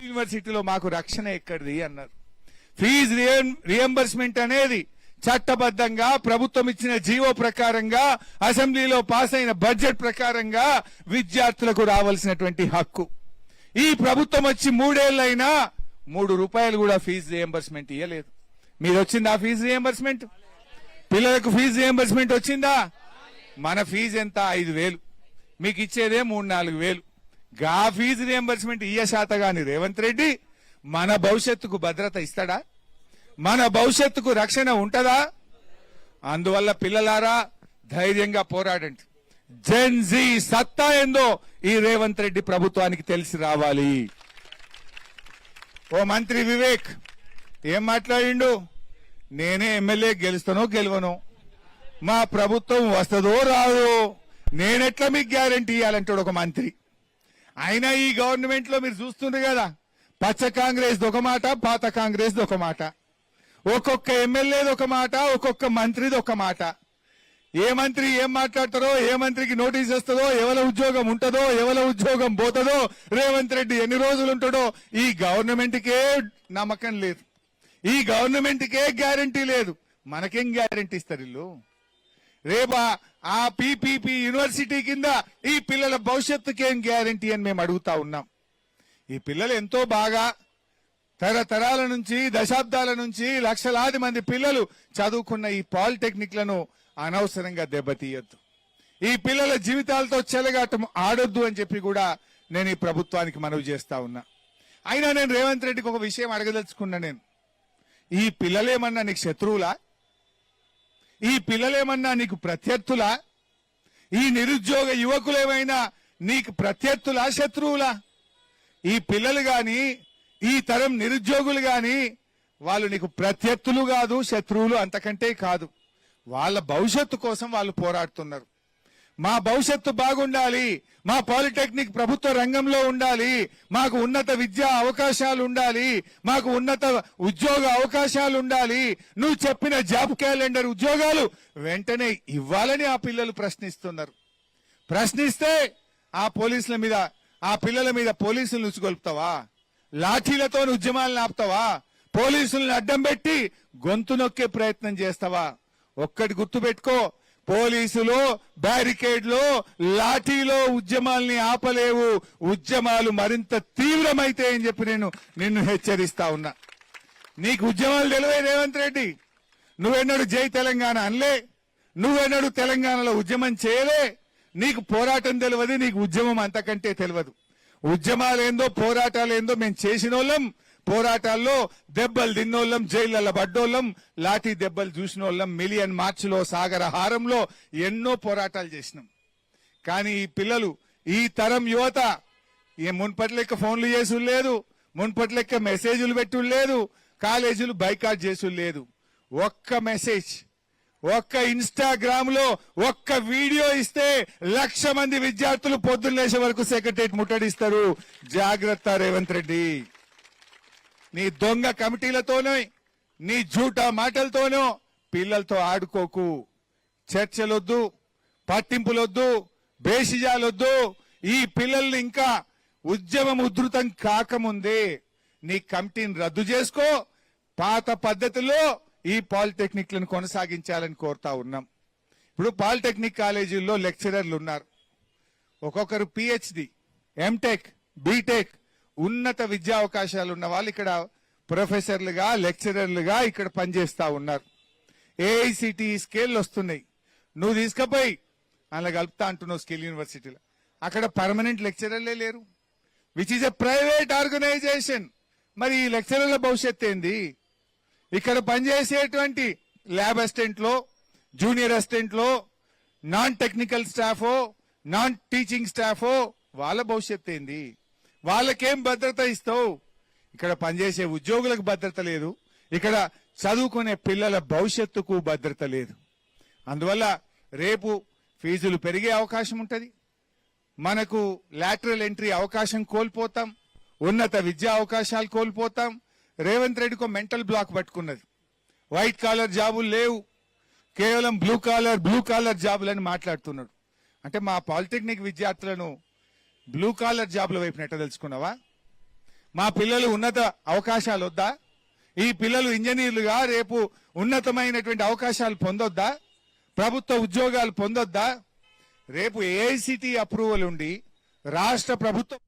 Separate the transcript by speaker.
Speaker 1: యూనివర్సిటీలో మాకు రక్షణ ఎక్కడిది అన్నారు. ఫీజు రియంబర్స్మెంట్ అనేది చట్టబద్ధంగా ప్రభుత్వం ఇచ్చిన జీవో ప్రకారంగా అసెంబ్లీలో పాస్ అయిన బడ్జెట్ ప్రకారంగా విద్యార్థులకు రావాల్సినటువంటి హక్కు. ఈ ప్రభుత్వం వచ్చి 3 ఏళ్లైనా 3 రూపాయలు కూడా ఫీజు రియంబర్స్మెంట్ ఇవ్వలేదు. మీరు వచ్చిందా ఫీజు రియంబర్స్మెంట్? పిల్లలకు ఫీజు రియంబర్స్మెంట్ వచ్చిందా? మన ఫీజు ఎంత? 5,000. మీకు ఇచ్చేదే 3-4,000. గా ఫీజు రియంబర్స్మెంట్ ఇయ్య శాతగాని రేవంత్ రెడ్డి మన భవిష్యత్తుకు భద్రత ఇస్తాడా? మన భవిష్యత్తుకు రక్షణ ఉంటదా? అందువల్ల పిల్లలారా ధైర్యంగా పోరాడండి. జెన్ జీ సత్తా ఏందో ఈ రేవంత్ రెడ్డి ప్రభుత్వానికి తెలిసి రావాలి. ఓ మంత్రి వివేక్ ఏం మాట్లాడిండు? నేనే ఎమ్మెల్యే గెలుస్తానో గెలవను, మా ప్రభుత్వం వస్తుందో రాదో, నేనెట్లా మీకు గ్యారంటీ ఇవ్వాలంటాడు ఒక మంత్రి. అయినా ఈ గవర్నమెంట్ లో మీరు చూస్తుండ్రు కదా, పచ్చ కాంగ్రెస్ ఒక మాట, పాత కాంగ్రెస్ ఒక మాట, ఒక్కొక్క ఎమ్మెల్యేది ఒక మాట, ఒక్కొక్క మంత్రిది ఒక మాట. ఏ మంత్రి ఏం మాట్లాడతారో, ఏ మంత్రికి నోటీస్ వస్తుందో, ఎవరి ఉద్యోగం ఉంటుందో, ఎవరి ఉద్యోగం పోతుందో, రేవంత్ రెడ్డి ఎన్ని రోజులు ఉంటాడో ఈ గవర్నమెంట్ కే నమ్మకం లేదు, ఈ గవర్నమెంట్ కే గ్యారంటీ లేదు. మనకేం గ్యారంటీ ఇస్తారు ఇల్లు? రేపా ఆ పీపీపీ యూనివర్సిటీ కింద ఈ పిల్లల భవిష్యత్తుకేం గ్యారంటీ అని మేము అడుగుతా ఉన్నాం. ఈ పిల్లలు ఎంతో బాగా తరతరాల నుంచి, దశాబ్దాల నుంచి లక్షలాది మంది పిల్లలు చదువుకున్న ఈ పాలిటెక్నిక్లను అనవసరంగా దెబ్బతీయొద్దు. ఈ పిల్లల జీవితాలతో చెలగాటం ఆడొద్దు అని చెప్పి కూడా నేను ఈ ప్రభుత్వానికి మనవి చేస్తా ఉన్నా. అయినా నేను రేవంత్ రెడ్డికి ఒక విషయం అడగదలుచుకున్నా. నేను ఈ పిల్లలేమన్నా నీకు శత్రువులా? ఈ పిల్లలేమన్నా నీకు ప్రత్యర్థులా? ఈ నిరుద్యోగ యువకులేమైనా నీకు ప్రత్యర్థులా, శత్రువులా? ఈ పిల్లలు గాని, ఈ తరం నిరుద్యోగులు గాని వాళ్ళు నీకు ప్రత్యర్థులు కాదు, శత్రువులు అంతకంటే కాదు. వాళ్ళ భవిష్యత్తు కోసం వాళ్ళు పోరాడుతున్నారు. మా భవిష్యత్తు బాగుండాలి, మా పాలిటెక్నిక్ ప్రభుత్వ రంగంలో ఉండాలి, మాకు ఉన్నత విద్యా అవకాశాలు ఉండాలి, మాకు ఉన్నత ఉద్యోగ అవకాశాలు ఉండాలి, నువ్వు చెప్పిన జాబ్ క్యాలెండర్ ఉద్యోగాలు వెంటనే ఇవ్వాలని ఆ పిల్లలు ప్రశ్నిస్తున్నారు. ప్రశ్నిస్తే ఆ పోలీసుల మీద, ఆ పిల్లల మీద పోలీసులు నుచ్చుగొల్పుతావా? లాఠీలతో ఉద్యమాలను ఆపుతావా? పోలీసులను అడ్డం పెట్టి గొంతు నొక్కే ప్రయత్నం చేస్తావా? ఒక్కటి గుర్తు పెట్టుకో, పోలీసులు బ్యారికేడ్లో, లాఠీలో ఉద్యమాల్ని ఆపలేవు. ఉద్యమాలు మరింత తీవ్రమైతే అని చెప్పి నేను నిన్ను హెచ్చరిస్తా ఉన్నా. నీకు ఉద్యమాలు తెలివే రేవంత్ రెడ్డి. నువ్వెన్నడు జై తెలంగాణ అనలే, నువ్వెన్నడు తెలంగాణలో ఉద్యమం చేయలే. నీకు పోరాటం తెలియదు, నీకు ఉద్యమం అంతకంటే తెలియదు. ఉద్యమాలేందో పోరాటాలేందో మేము చేసిన వాళ్ళం. పోరాటాల్లో దెబ్బలు తిన్నోళ్ళం, జైళ్లలో పడ్డోళ్ళం, లాఠీ దెబ్బలు చూసిన వాళ్ళం, మిలియన్ మార్చిలో, సాగర హారంలో ఎన్నో పోరాటాలు చేసినాం. కానీ ఈ పిల్లలు, ఈ తరం యువత మున్పటి లెక్క ఫోన్లు చేసుడు లేదు, మున్పటి లెక్క మెసేజ్లు పెట్టుడు లేదు, కాలేజీలు బైకాట్ చేసుడు లేదు. ఒక్క మెసేజ్, ఒక్క ఇన్స్టాగ్రామ్ లో ఒక్క వీడియో ఇస్తే 1,00,000 మంది విద్యార్థులు పొద్దున్న లేచే వరకు సెక్రటరేట్ ముట్టడిస్తారు. జాగ్రత్త రేవంత్ రెడ్డి. నీ దొంగ కమిటీలతోనో, నీ జూటా మాటలతోనో పిల్లలతో ఆడుకోకు. చర్చలొద్దు, పట్టింపులొద్దు, బేషిజాలొద్దు. ఈ పిల్లల్ని ఇంకా ఉద్యమం ఉధృతం కాకముందే నీ కమిటీని రద్దు చేసుకో. పాత పద్ధతిలో ఈ పాలిటెక్నిక్లను కొనసాగించాలని కోరుతా ఉన్నాం. ఇప్పుడు పాలిటెక్నిక్ కాలేజీల్లో లెక్చరర్లు ఉన్నారు. ఒక్కొక్కరు పిహెచ్డి, ఎంటెక్, బీటెక్ ఉన్నత విద్యా అవకాశాలు ఉన్న వాళ్ళు ఇక్కడ ప్రొఫెసర్లుగా, లెక్చరర్లుగా ఇక్కడ పనిచేస్తా ఉన్నారు. ఏఐసిటి స్కేల్ వస్తున్నాయి. నువ్వు తీసుకుపోయి అలా కలుపుతా అంటున్నావు స్కిల్ యూనివర్సిటీలో. అక్కడ పర్మనెంట్ లెక్చరర్లే లేరు, which is a private organization. మరి ఈ లెక్చరర్ల భవిష్యత్ ఏంది? ఇక్కడ పనిచేసేటువంటి ల్యాబ్ అసిస్టెంట్లో, జూనియర్ అసిస్టెంట్లో, నాన్ టెక్నికల్ స్టాఫో, నాన్ టీచింగ్ స్టాఫో వాళ్ళ భవిష్యత్ ఏంది? వాళ్ళకేం భద్రత ఇస్తావు? ఇక్కడ పనిచేసే ఉద్యోగులకు భద్రత లేదు, ఇక్కడ చదువుకునే పిల్లల భవిష్యత్తుకు భద్రత లేదు. అందువల్ల రేపు ఫీజులు పెరిగే అవకాశం ఉంటుంది, మనకు లాటరల్ ఎంట్రీ అవకాశం కోల్పోతాం, ఉన్నత విద్యా అవకాశాలు కోల్పోతాం. రేవంత్ రెడ్డికి మెంటల్ బ్లాక్ పట్టుకున్నది. వైట్ కాలర్ జాబులు లేవు, కేవలం బ్లూ కాలర్ జాబులని మాట్లాడుతున్నాడు. అంటే మా పాలిటెక్నిక్ విద్యార్థులను బ్లూ కాలర్ జాబుల వైపు నెట్ట తెలుసుకున్నావా? మా పిల్లలు ఉన్నత అవకాశాలు వద్దా? ఈ పిల్లలు ఇంజనీర్లుగా రేపు ఉన్నతమైనటువంటి అవకాశాలు పొందొద్దా? ప్రభుత్వ ఉద్యోగాలు పొందొద్దా? రేపు ఏఐసిటి అప్రూవల్ ఉండి రాష్ట్ర ప్రభుత్వం